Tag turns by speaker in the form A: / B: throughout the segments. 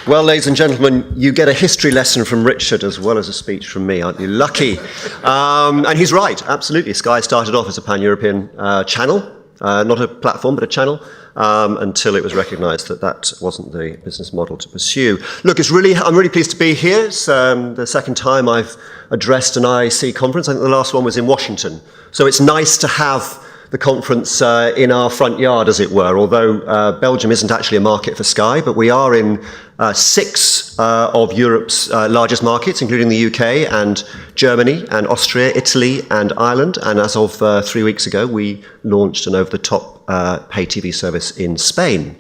A: Well, ladies and gentlemen, you get a history lesson from Richard as well as a speech from me, aren't you? Lucky. And he's right, absolutely. Sky started off as a pan-European channel, not a platform, but a channel, until it was recognised that that wasn't the business model to pursue. Look, I'm really pleased to be here. It's the second time I've addressed an IAC conference. I think the last one was in Washington. So it's nice to have the conference in our front yard, as it were, although Belgium isn't actually a market for Sky, but we are in 6 of Europe's largest markets, including the UK and Germany and Austria, Italy and Ireland. And as of 3 weeks ago, we launched an over-the-top pay TV service in Spain.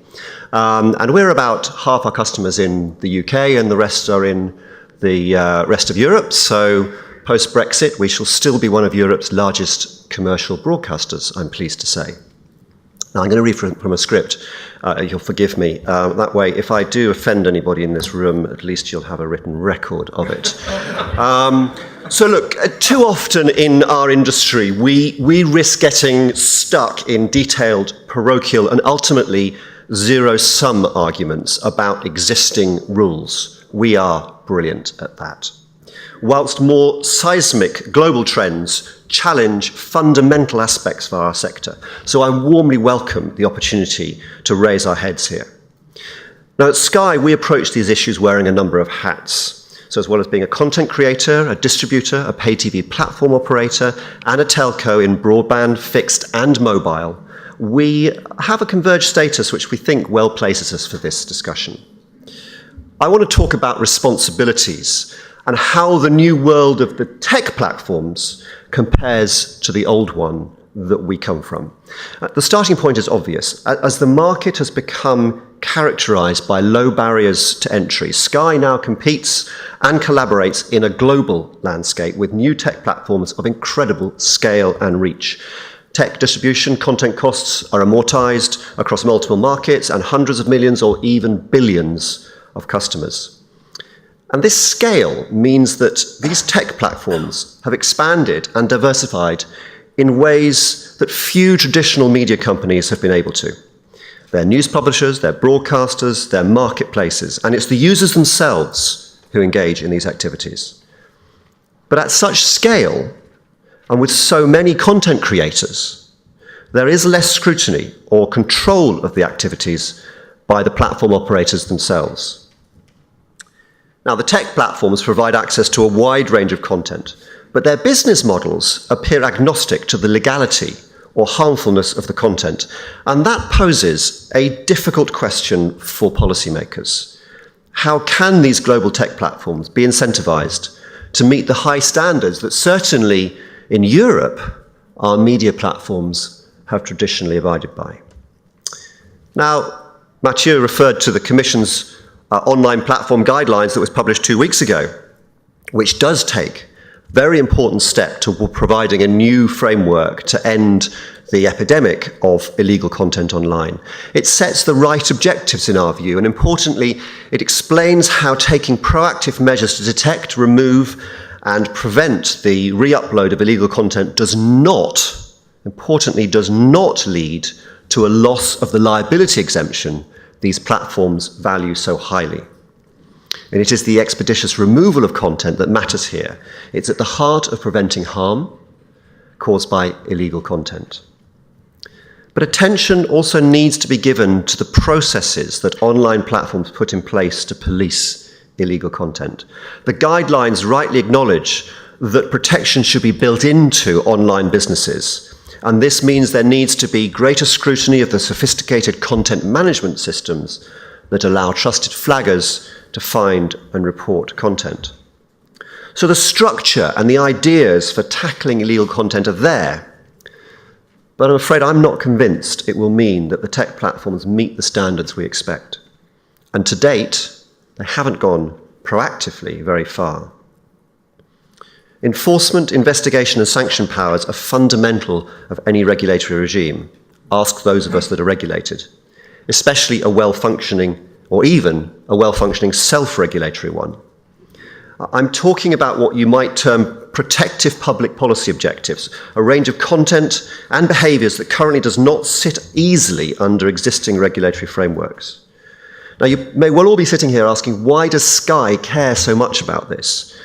A: And we're about half our customers in the UK and the rest are in the rest of Europe. So post-Brexit, we shall still be one of Europe's largest commercial broadcasters, I'm pleased to say. Now, I'm going to read from a script. You'll forgive me. That way, if I do offend anybody in this room, at least you'll have a written record of it. So look, too often in our industry, we risk getting stuck in detailed, parochial, and ultimately zero-sum arguments about existing rules. We are brilliant at that. Whilst more seismic global trends challenge fundamental aspects of our sector. So I warmly welcome the opportunity to raise our heads here. Now at Sky, we approach these issues wearing a number of hats. So as well as being a content creator, a distributor, a pay TV platform operator, and a telco in broadband, fixed and mobile, we have a converged status which we think well places us for this discussion. I want to talk about responsibilities and how the new world of the tech platforms compares to the old one that we come from. The starting point is obvious. As the market has become characterized by low barriers to entry, Sky now competes and collaborates in a global landscape with new tech platforms of incredible scale and reach. Tech distribution content costs are amortized across multiple markets and hundreds of millions or even billions of customers. And this scale means that these tech platforms have expanded and diversified in ways that few traditional media companies have been able to. They're news publishers, they're broadcasters, they're marketplaces, and it's the users themselves who engage in these activities. But at such scale, and with so many content creators, there is less scrutiny or control of the activities by the platform operators themselves. Now, the tech platforms provide access to a wide range of content, but their business models appear agnostic to the legality or harmfulness of the content, and that poses a difficult question for policymakers. How can these global tech platforms be incentivized to meet the high standards that certainly in Europe our media platforms have traditionally abided by? Now, Mathieu referred to the Commission's online platform guidelines that was published 2 weeks ago, which does take a very important step toward providing a new framework to end the epidemic of illegal content online. It sets the right objectives in our view, and importantly, it explains how taking proactive measures to detect, remove, and prevent the re-upload of illegal content does not, importantly, does not lead to a loss of the liability exemption these platforms value so highly. And it is the expeditious removal of content that matters here. It's at the heart of preventing harm caused by illegal content. But attention also needs to be given to the processes that online platforms put in place to police illegal content. The guidelines rightly acknowledge that protection should be built into online businesses. And this means there needs to be greater scrutiny of the sophisticated content management systems that allow trusted flaggers to find and report content. So the structure and the ideas for tackling illegal content are there, but I'm afraid I'm not convinced it will mean that the tech platforms meet the standards we expect. And to date, they haven't gone proactively very far. Enforcement, investigation and sanction powers are fundamental of any regulatory regime. Ask those of us that are regulated, especially a well-functioning or even a well-functioning self-regulatory one. I'm talking about what you might term protective public policy objectives, a range of content and behaviours that currently does not sit easily under existing regulatory frameworks. Now, you may well all be sitting here asking, why does Sky care so much about this?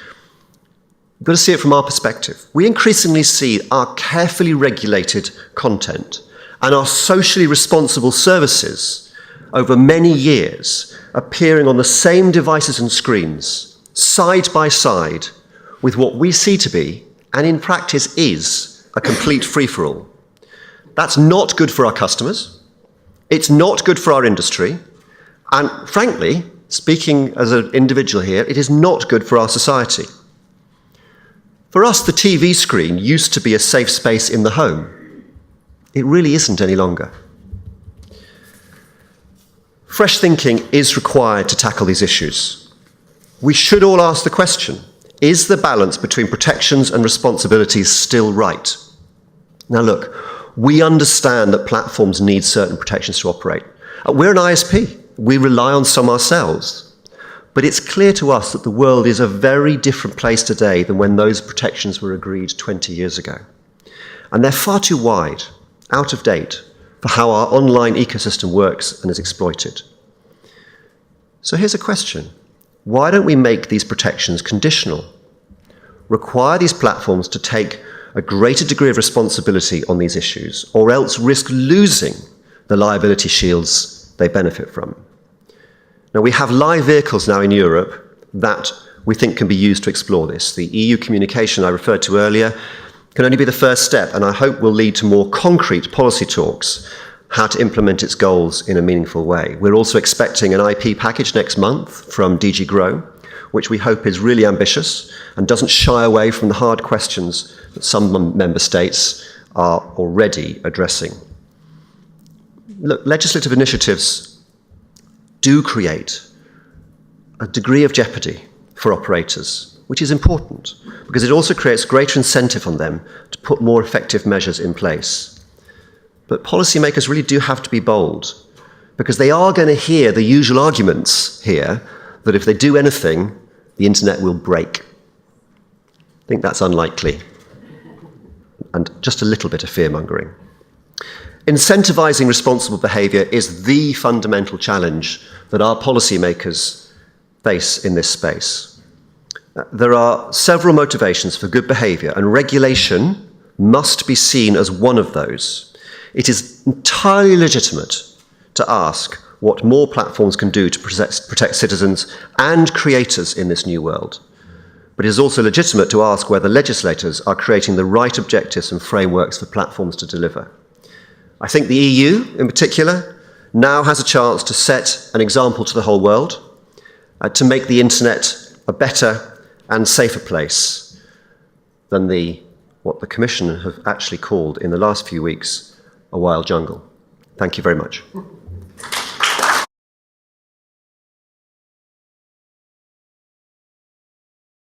A: You've got to see it from our perspective. We increasingly see our carefully regulated content and our socially responsible services over many years appearing on the same devices and screens, side by side, with what we see to be, and in practice is, a complete free-for-all. That's not good for our customers, it's not good for our industry, and frankly, speaking as an individual here, it is not good for our society. For us, the TV screen used to be a safe space in the home. It really isn't any longer. Fresh thinking is required to tackle these issues. We should all ask the question, is the balance between protections and responsibilities still right? Now look, we understand that platforms need certain protections to operate. We're an ISP. We rely on some ourselves. But it's clear to us that the world is a very different place today than when those protections were agreed 20 years ago. And they're far too wide, out of date, for how our online ecosystem works and is exploited. So here's a question. Why don't we make these protections conditional? Require these platforms to take a greater degree of responsibility on these issues, or else risk losing the liability shields they benefit from. Now, we have live vehicles now in Europe that we think can be used to explore this. The EU communication I referred to earlier can only be the first step, and I hope will lead to more concrete policy talks how to implement its goals in a meaningful way. We're also expecting an IP package next month from DG Grow, which we hope is really ambitious and doesn't shy away from the hard questions that some member states are already addressing. Look, legislative initiatives do create a degree of jeopardy for operators, which is important because it also creates greater incentive on them to put more effective measures in place. But policymakers really do have to be bold because they are going to hear the usual arguments here that if they do anything, the internet will break. I think that's unlikely. And just a little bit of fear-mongering. Incentivizing responsible behavior is the fundamental challenge that our policymakers face in this space. There are several motivations for good behavior, and regulation must be seen as one of those. It is entirely legitimate to ask what more platforms can do to protect citizens and creators in this new world. But it is also legitimate to ask whether legislators are creating the right objectives and frameworks for platforms to deliver. I think the EU, in particular, now has a chance to set an example to the whole world, to make the internet a better and safer place than what the Commission have actually called in the last few weeks a wild jungle. Thank you very much.